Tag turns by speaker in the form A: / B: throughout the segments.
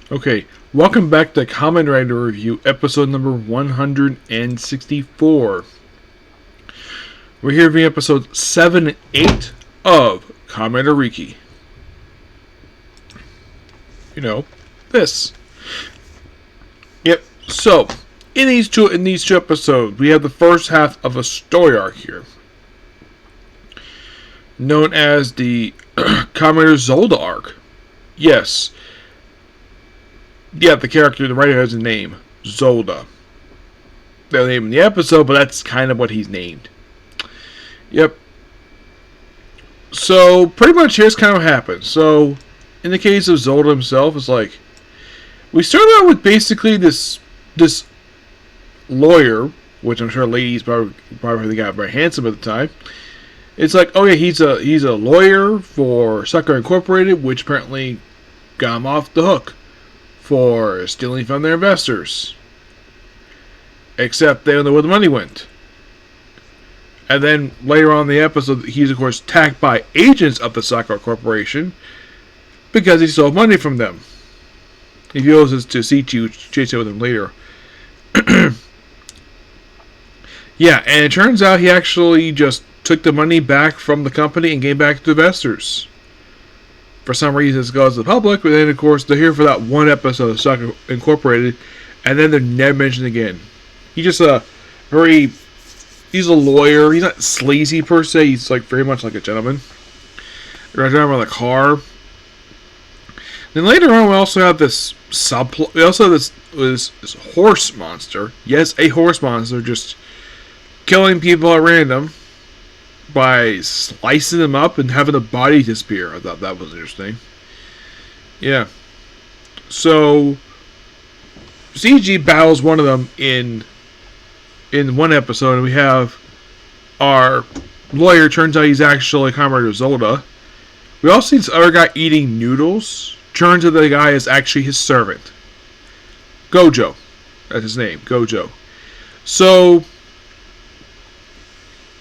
A: Okay, welcome back to Kamen Rider Review, episode number 164. We're here reviewing episode 7 and 8 of Kamen Rider Ryuki. You know, this. Yep, so, in these two episodes, we have the first half of a story arc here, known as the Kamen Rider Zolda arc. Yes. Yeah, the writer has a name. Zolda. They'll name in the episode, but that's kind of what he's named. Yep. So, pretty much here's kind of what happens. So, in the case of Zolda himself, it's like, we started out with basically this lawyer, which I'm sure ladies probably got very handsome at the time. It's like, oh yeah, he's a lawyer for Sakura Incorporated, which apparently got him off the hook for stealing from their investors. Except they don't know where the money went. And then later on in the episode, he's of course attacked by agents of the Sakura Corporation because he stole money from them. He goes to Sichi, chase it with him later. Yeah, and it turns out he actually just took the money back from the company and gave back to the investors. For some reason, it goes to the public, but then, of course, they're here for that one episode of Sakura Incorporated, and then they're never mentioned again. He's a lawyer. He's not sleazy, per se. He's, like, very much like a gentleman. They're driving around the car. Then later on, we also have this subplot. We also have this horse monster. Yes, a horse monster, just killing people at random by slicing them up and having the body disappear. I thought that was interesting. Yeah. So CG battles one of them in one episode, and we have our lawyer. Turns out he's actually Comrade Zolda. We also see this other guy eating noodles. Turns out the guy is actually his servant. Gojo. That's his name. Gojo. So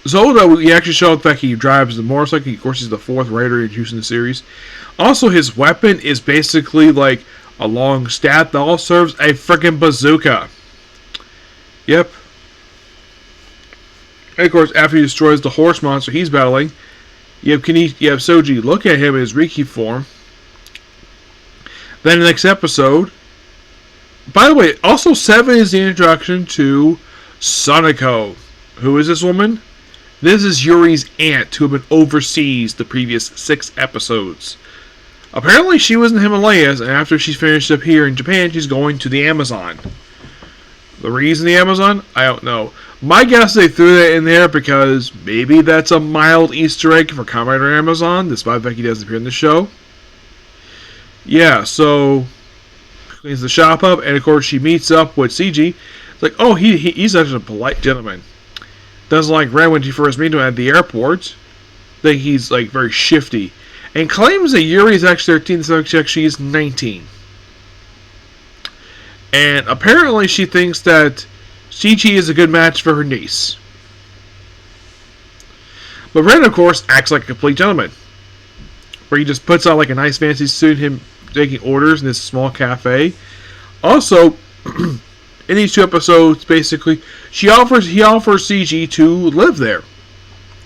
A: Zolda, we actually show the fact he drives the motorcycle. Of course, he's the fourth rider introduced in the series. Also, his weapon is basically like a long staff that all serves a freaking bazooka. Yep. And of course, after he destroys the horse monster he's battling, you have Soji look at him in his Ryuki form. Then in the next episode, by the way, also 7 is the introduction to Sonoko. Who is this woman? This is Yuri's aunt, who had been overseas the previous 6 episodes. Apparently, she was in the Himalayas, and after she's finished up here in Japan, she's going to the Amazon. The reason the Amazon? I don't know. My guess they threw that in there because maybe that's a mild Easter egg for Kamen Rider Amazon, despite the fact he doesn't appear in the show. Yeah, so cleans the shop up, and of course she meets up with CG. It's like, oh, he's such a polite gentleman. Doesn't like Ren when she first meet him at the airport. Think he's like very shifty, and claims that Yuri is actually 13, so she is 19. And apparently, she thinks that Shichi is a good match for her niece. But Ren, of course, acts like a complete gentleman, where he just puts on like a nice fancy suit, him taking orders in this small cafe. Also, in these 2 episodes, basically, he offers CG to live there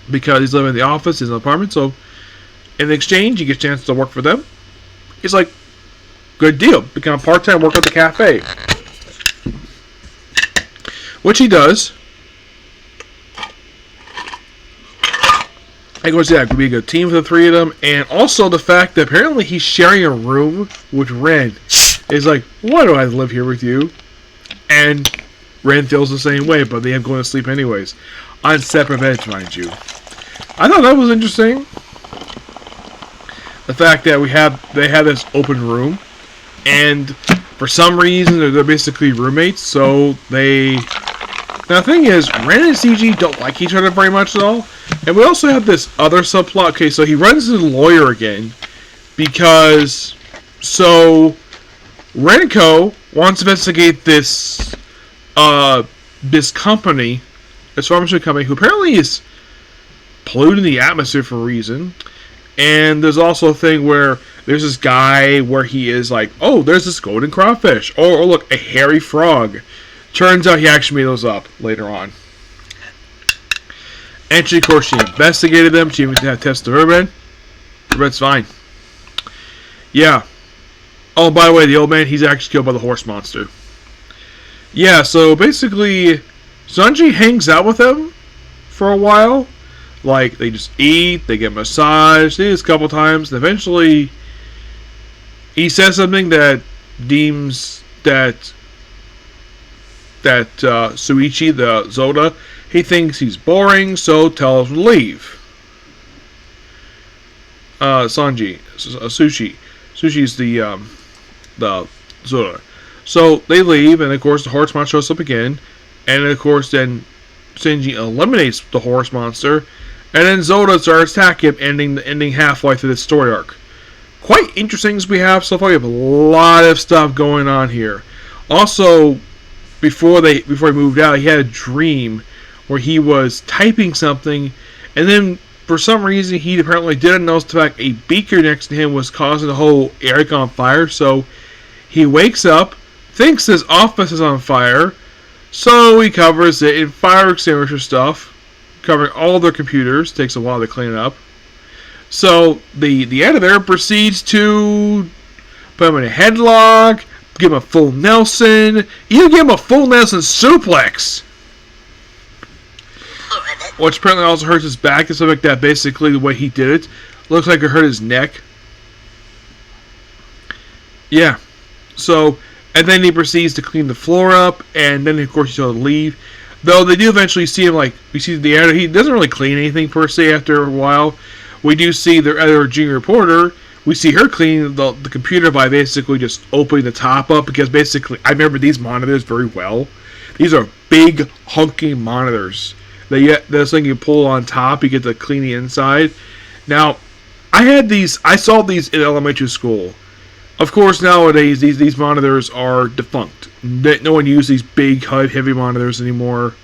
A: because he's living in the office, he's in an apartment. So, in exchange, he gets a chance to work for them. He's like, good deal. Become a part-time worker at the cafe, which he does. Of course, yeah, it could be a good team for the 3 of them, and also the fact that apparently he's sharing a room with Ren. Is like, why do I live here with you? And Ren feels the same way, but they end up going to sleep anyways. On separate beds, mind you. I thought that was interesting. The fact that they have this open room, and for some reason they're basically roommates, so they... Now the thing is, Ren and CG don't like each other very much at all. And we also have this other subplot. Okay, so he runs into the lawyer again, because... So... Renko wants to investigate this company, this pharmaceutical company, who apparently is polluting the atmosphere for a reason. And there's also a thing where There's this guy where he is like, oh, there's this golden crawfish. Oh, look, a hairy frog. Turns out he actually made those up later on. And she, of course, she investigated them. She even had tested the ribbon. The ribbon's fine. Yeah. Oh, by the way, the old man, he's actually killed by the horse monster. Yeah, so basically, Sanji hangs out with him for a while. Like, they just eat, they get massaged, they do this a couple times, and eventually he says something that deems that Suichi, the Zoda, he thinks he's boring, so tells him to leave. Sanji, Sushi's the Zoda. So they leave, and of course the horse monster shows up again, and of course then Sanji eliminates the horse monster, and then Zoda starts attacking him, ending halfway through this story arc. Quite interesting as we have so far. We have a lot of stuff going on here. Also, before he moved out, he had a dream where he was typing something, and then for some reason he apparently didn't notice the fact a beaker next to him was causing the whole area on fire. So he wakes up, thinks his office is on fire, so he covers it in fire extinguisher stuff, covering all their computers. Takes a while to clean it up. So the editor proceeds to put him in a headlock, give him a full Nelson, even give him a full Nelson suplex, which apparently also hurts his back and stuff like that. Basically, the way he did it looks like it hurt his neck. Yeah. So, and then he proceeds to clean the floor up, and then of course he's going to leave. Though they do eventually see him, like, we see the editor, he doesn't really clean anything per se after a while. We do see the other junior reporter, we see her cleaning the computer by basically just opening the top up, because basically, I remember these monitors very well. These are big, hunky monitors. There's something you pull on top, you get to clean the inside. Now, I saw these in elementary school. Of course, nowadays, these monitors are defunct. No one uses these big, heavy monitors anymore.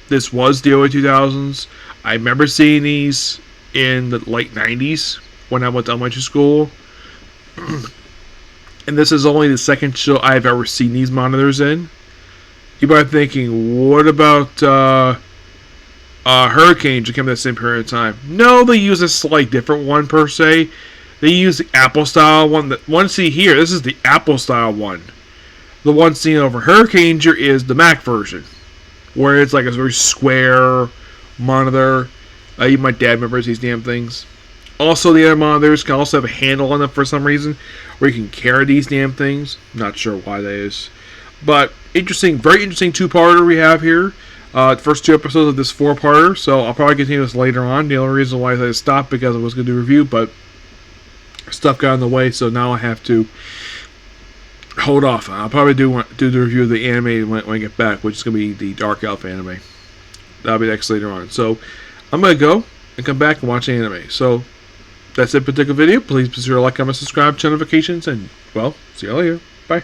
A: This was the early 2000s. I remember seeing these in the late 90s when I went to elementary school. And this is only the second show I've ever seen these monitors in. You might be thinking, what about Hurricane to come at the same period of time? No, they use a slight different one per se. They use the Apple style one. That one see here, this is the Apple style one. The one seen over Hurricaneger is the Mac version, where it's like a very square monitor. Even my dad remembers these damn things. Also, the other monitors can also have a handle on them for some reason, where you can carry these damn things. Not sure why that is. But interesting, very interesting two-parter we have here. The first two episodes of this four-parter, so I'll probably continue this later on. The only reason why I stopped because I was going to do a review, but stuff got in the way, so now I have to hold off. I'll probably do the review of the anime when I get back, which is going to be the Dark Elf anime. That'll be next later on. So I'm going to go and come back and watch the anime. So that's it for the particular video. Please be sure to like, comment, subscribe, turn notifications, and, well, see you later. Bye.